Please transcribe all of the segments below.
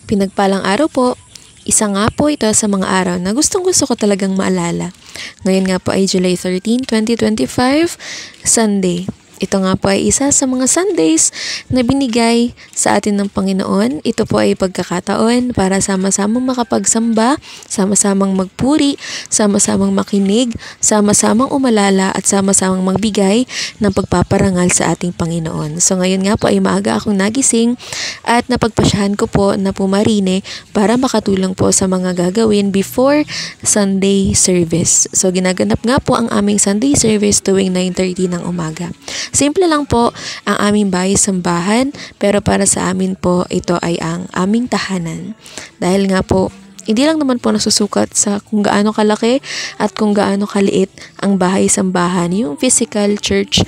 Pinagpalang araw po. Isa nga po ito sa mga araw na gustong-gusto ko talagang maalala. Ngayon nga po ay July 13, 2025, Sunday. Ito nga po ay isa sa mga Sundays na binigay sa atin ng Panginoon. Ito po ay pagkakataon para sama-samang makapagsamba, sama-samang magpuri, sama-samang makinig, sama-samang umalala at sama-samang magbigay ng pagpaparangal sa ating Panginoon. So ngayon nga po ay maaga akong nagising at napagpasyahan ko po na pumarine para makatulong po sa mga gagawin before Sunday service. So ginaganap nga po ang aming Sunday service tuwing 9:30 ng umaga. Simple lang po ang aming bahay-sambahan, pero para sa amin po ito ay ang aming tahanan. Dahil nga po, hindi lang naman po nasusukat sa kung gaano kalaki at kung gaano kaliit ang bahay-sambahan, yung physical church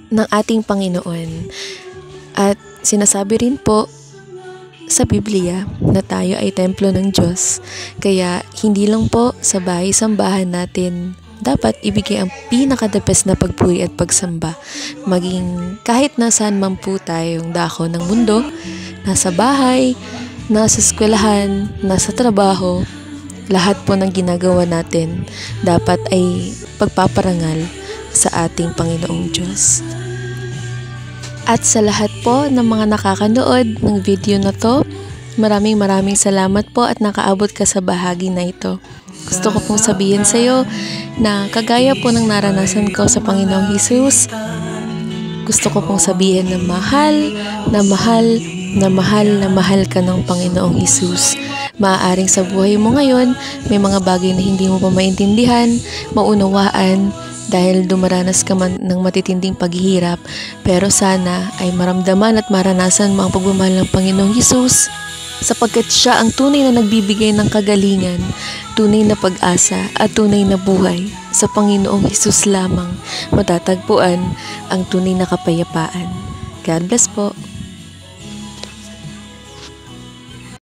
ng ating Panginoon. At sinasabi rin po sa Biblia na tayo ay templo ng Diyos. Kaya hindi lang po sa bahay-sambahan natin dapat ibigay ang pinaka-the best na pagpuri at pagsamba. Maging kahit nasaan man po tayong dako ng mundo, nasa bahay, nasa eskwelahan, nasa trabaho, lahat po ng ginagawa natin dapat ay pagpaparangal sa ating Panginoong Diyos. At sa lahat po ng mga nakakanood ng video na to, maraming salamat po at nakaabot ka sa bahagi na ito. Gusto ko pong sabihin sa iyo na kagaya po ng naranasan ko sa Panginoong Hesus, gusto ko pong sabihin na mahal ka ng Panginoong Hesus. Maaaring sa buhay mo ngayon, may mga bagay na hindi mo pa maintindihan, maunawaan, dahil dumaranas ka man ng matitinding paghihirap, pero sana ay maramdaman at maranasan mo ang pagmamahal ng Panginoong Hesus, sapagkat siya ang tunay na nagbibigay ng kagalingan, tunay na pag-asa at tunay na buhay. Sa Panginoong Hesus lamang matatagpuan ang tunay na kapayapaan. God bless po.